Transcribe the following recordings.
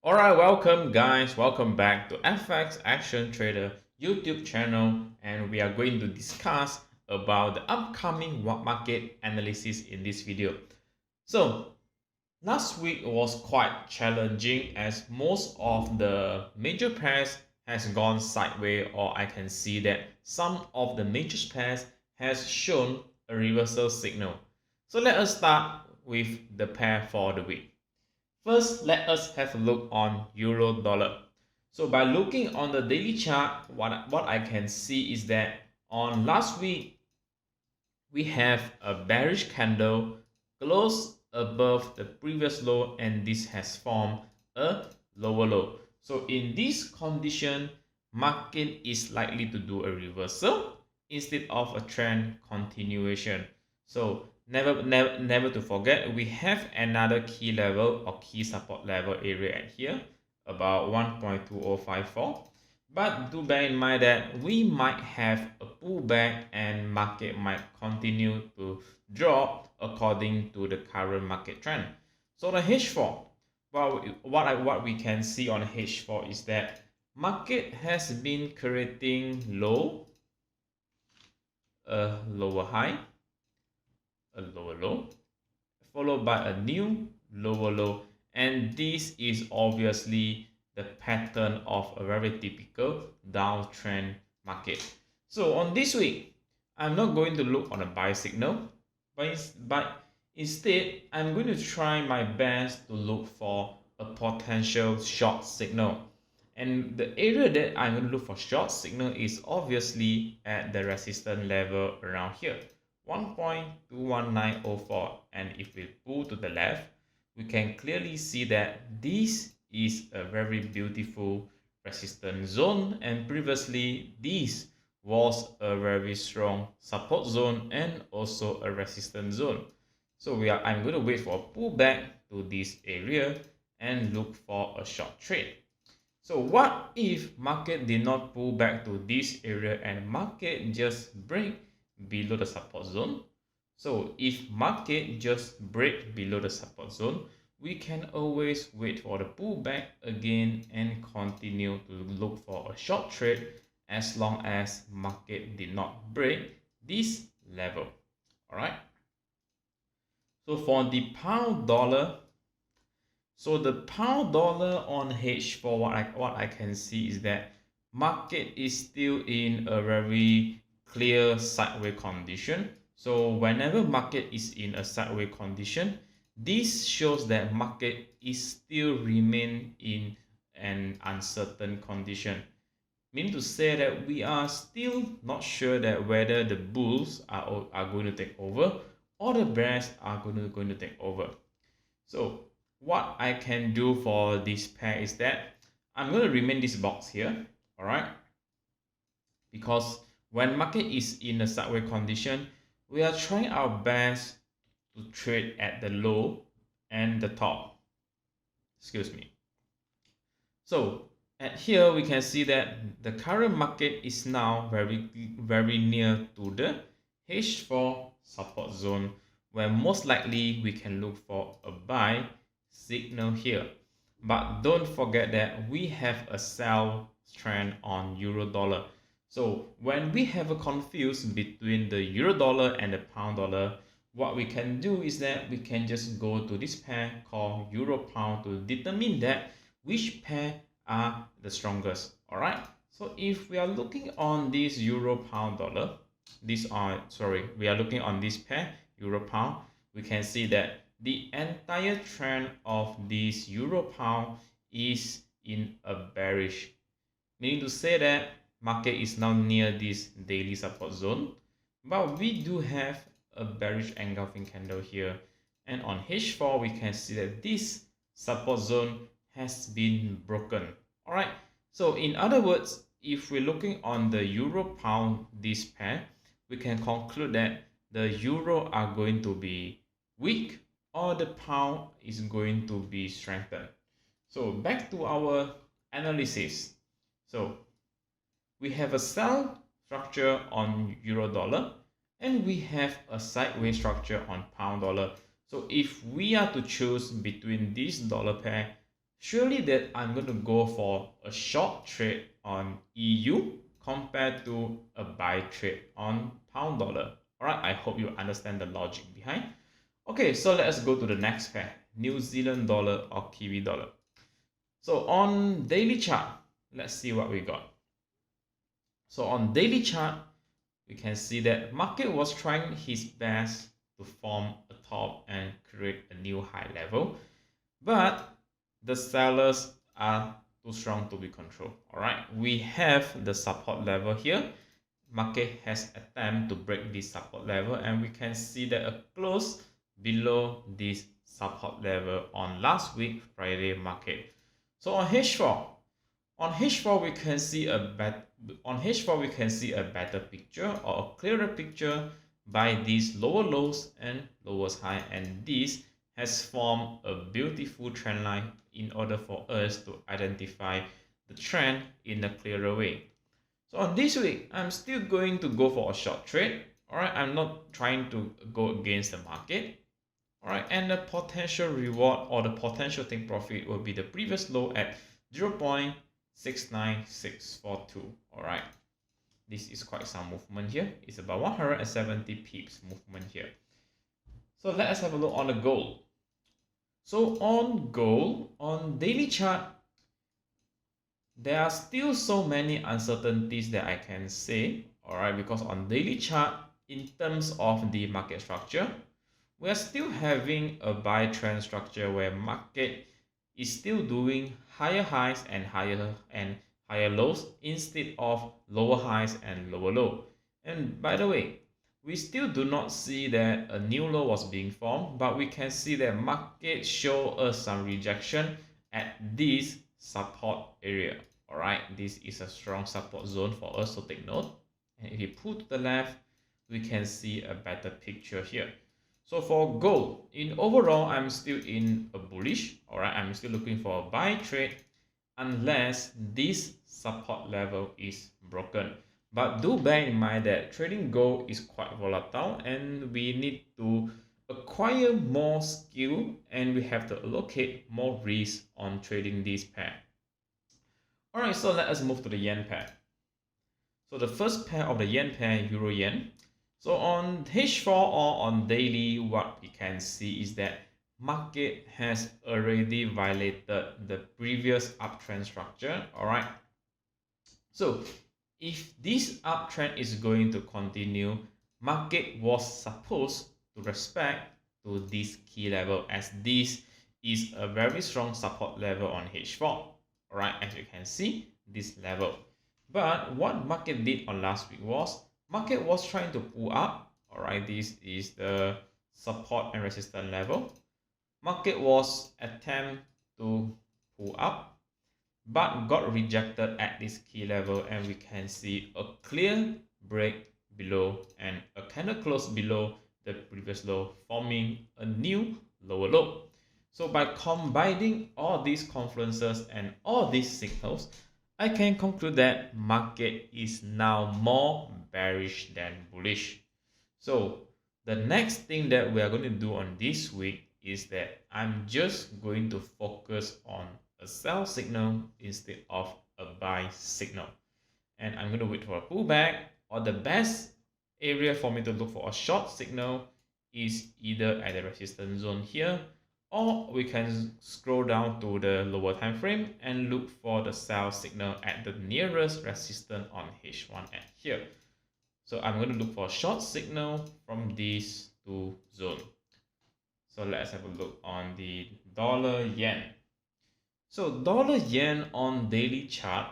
Alright, welcome guys, welcome back to FX Action Trader YouTube channel, and we are going to discuss about the upcoming market analysis in this video. So last week was quite challenging as most of the major pairs has gone sideways, or I can see that some of the major pairs has shown a reversal signal. So let us start with the pair for the week. First, let us have a look on euro dollar. So by looking on the daily chart, what I can see is that on last week, we have a bearish candle close above the previous low, and this has formed a lower low. So in this condition, market is likely to do a reversal instead of a trend continuation. So never to forget, we have another key level or key support level area at here, about 1.2054. But do bear in mind that we might have a pullback and market might continue to drop according to the current market trend. So the H4, well, what we can see on H4 is that market has been creating low, a lower high, a lower low, followed by a new lower low, and this is obviously the pattern of a very typical downtrend market. So on this week, I'm not going to look on a buy signal, but instead I'm going to try my best to look for a potential short signal. And the area that I'm going to look for short signal is obviously at the resistance level around here, 1.21904. And if we pull to the left, we can clearly see that this is a very beautiful resistance zone, and previously this was a very strong support zone and also a resistance zone. So I'm going to wait for a pullback to this area and look for a short trade. So what if market did not pull back to this area and market just break below the support zone? So if market just break below the support zone, we can always wait for the pullback again and continue to look for a short trade as long as market did not break this level. All right. So for the pound dollar, so the pound dollar on H4, what I can see is that market is still in a very clear sideways condition. So whenever market is in a sideways condition, this shows that market is still remain in an uncertain condition. Meaning to say that we are still not sure that whether the bulls are going to take over or the bears are going to take over. So what I can do for this pair is that I'm going to remain this box here, all right? Because when market is in a sideways condition, we are trying our best to trade at the low and the top. Excuse me. So at here we can see that the current market is now very near to the H4 support zone, where most likely we can look for a buy signal here. But don't forget that we have a sell trend on euro dollar. So when we have a confuse between the euro dollar and the pound dollar, what we can do is that we can just go to this pair called euro pound to determine that which pair are the strongest. All right. So if we are looking on this euro pound dollar, we are looking on this pair euro pound, we can see that the entire trend of this euro pound is in a bearish, meaning to say that market is now near this daily support zone, but we do have a bearish engulfing candle here, and on H4 we can see that this support zone has been broken. All right, so in other words, if we're looking on the euro pound, this pair, we can conclude that the euro are going to be weak or the pound is going to be strengthened. So back to our analysis. So we have a sell structure on euro dollar and we have a sideways structure on pound dollar. So if we are to choose between this dollar pair, surely that I'm going to go for a short trade on EU compared to a buy trade on pound dollar. Alright, I hope you understand the logic behind. Okay, so let's go to the next pair, New Zealand dollar or Kiwi dollar. So on daily chart, let's see what we got. So on daily chart, we can see that market was trying his best to form a top and create a new high level, but the sellers are too strong to be controlled. All right, we have the support level here. Market has attempted to break this support level, and we can see that a close below this support level on last week Friday market. So on H4 we can see a better picture or a clearer picture by these lower lows and lowest high, and this has formed a beautiful trend line in order for us to identify the trend in a clearer way. So on this week, I'm still going to go for a short trade. Alright, I'm not trying to go against the market. Alright, and the potential reward or the potential take profit will be the previous low at 0.69642. Alright, this is quite some movement here. It's about 170 pips movement here. So let us have a look on the gold. So on gold, on daily chart, there are still so many uncertainties that I can say, alright, because on daily chart, in terms of the market structure, we are still having a buy trend structure where market is still doing higher highs and higher lows instead of lower highs and lower low. And by the way, we still do not see that a new low was being formed, but we can see that market show us some rejection at this support area. All right, this is a strong support zone for us to take note. And if you pull to the left, we can see a better picture here. So for gold, in overall, I'm still in a bullish. All right, I'm still looking for a buy trade unless this support level is broken. But do bear in mind that trading gold is quite volatile and we need to acquire more skill and we have to allocate more risk on trading this pair. Alright, so let us move to the yen pair. So the first pair of the yen pair, Euro yen. So on H4 or on daily, what we can see is that market has already violated the previous uptrend structure. Alright, so if this uptrend is going to continue, market was supposed to respect to this key level, as this is a very strong support level on H4. Alright, as you can see, this level. But what market did on last week was, market was trying to pull up. Alright, this is the support and resistance level. Market was attempt to pull up, but got rejected at this key level, and we can see a clear break below and a candle close below the previous low, forming a new lower low. So by combining all these confluences and all these signals, I can conclude that market is now more bearish than bullish. So the next thing that we are going to do on this week is that I'm just going to focus on a sell signal instead of a buy signal, and I'm going to wait for a pullback, or the best area for me to look for a short signal is either at the resistance zone here, or we can scroll down to the lower time frame and look for the sell signal at the nearest resistance on H1 at here. So I'm going to look for a short signal from these two zones. So let's have a look on the dollar yen. So dollar yen on daily chart.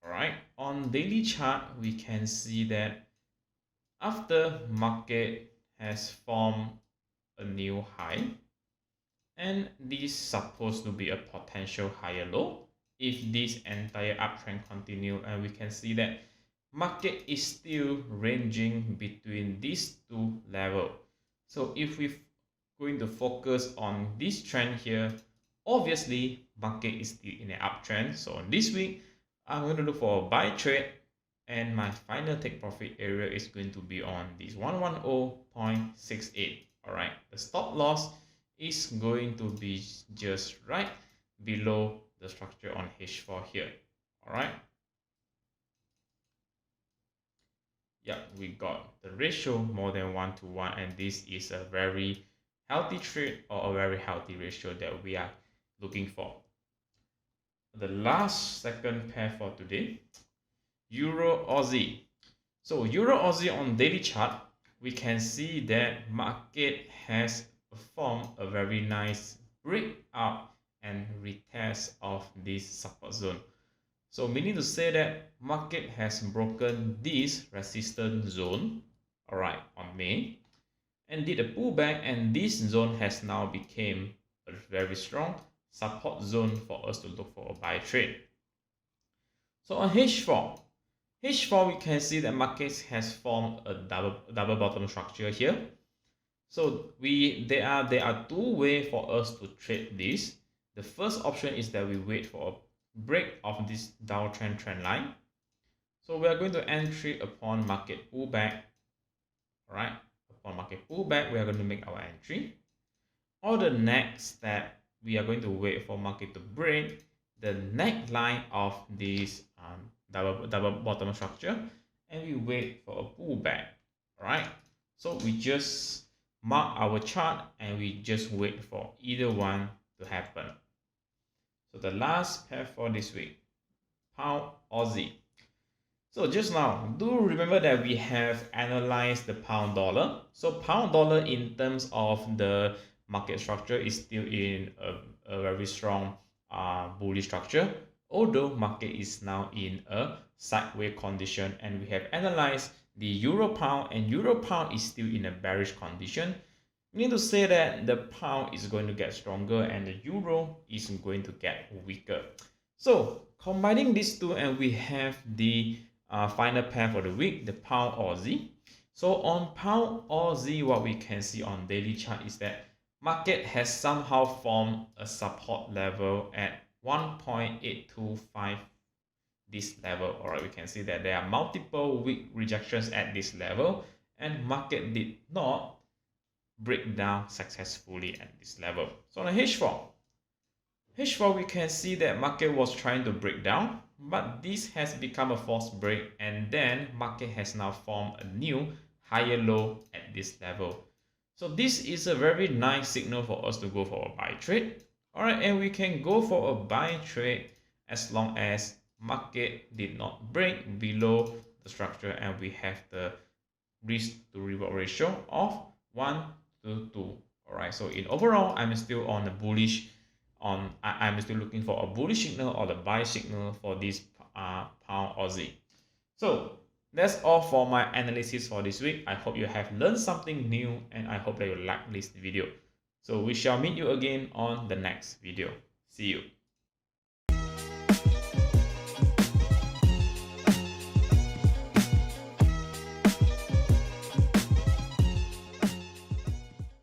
Alright, on daily chart we can see that after market has formed a new high, and this is supposed to be a potential higher low if this entire uptrend continue, and we can see that market is still ranging between these two levels. So if we're going to focus on this trend here, obviously market is still in an uptrend. So on this week, I'm going to look for a buy trade, and my final take profit area is going to be on this 110.68. All right, the stop loss is going to be just right below the structure on H4 here. All right. Yeah, we got the ratio more than 1-to-1, and this is a very healthy trade or a very healthy ratio that we are looking for. The last second pair for today, Euro-Aussie. So Euro-Aussie on daily chart, we can see that market has performed a very nice breakout and retest of this support zone. So meaning to say that market has broken this resistance zone, all right, on May, and did a pullback, and this zone has now become a very strong support zone for us to look for a buy trade. So on H4, we can see that markets has formed a double bottom structure here. So there are two ways for us to trade this. The first option is that we wait for a break of this downtrend trend line. So we are going to entry upon market pullback. All right, upon market pullback, we are going to make our entry. Or the next step, we are going to wait for market to break the neckline of this double bottom structure, and we wait for a pullback. All right, so we just mark our chart and we just wait for either one to happen. So the last pair for this week, Pound Aussie. So just now, do remember that we have analyzed the pound dollar. So pound dollar in terms of the market structure is still in a very strong bullish structure, although market is now in a sideways condition, and we have analyzed the euro pound, and euro pound is still in a bearish condition. We need to say that the pound is going to get stronger and the euro is going to get weaker. So combining these two, and we have the final pair for the week, the Pound Aussie. So on Pound Aussie, what we can see on daily chart is that market has somehow formed a support level at 1.825, this level. All right, we can see that there are multiple weak rejections at this level, and market did not break down successfully at this level. So on H4, we can see that market was trying to break down, but this has become a false break, and then market has now formed a new higher low at this level. So this is a very nice signal for us to go for a buy trade. All right, and we can go for a buy trade as long as market did not break below the structure and we have the risk to reward ratio of 1-to-2. All right, so in overall, I'm still on the bullish. I'm still looking for a bullish signal or the buy signal for this Pound Aussie. So that's all for my analysis for this week. I hope you have learned something new, and I hope that you like this video. So we shall meet you again on the next video. See you.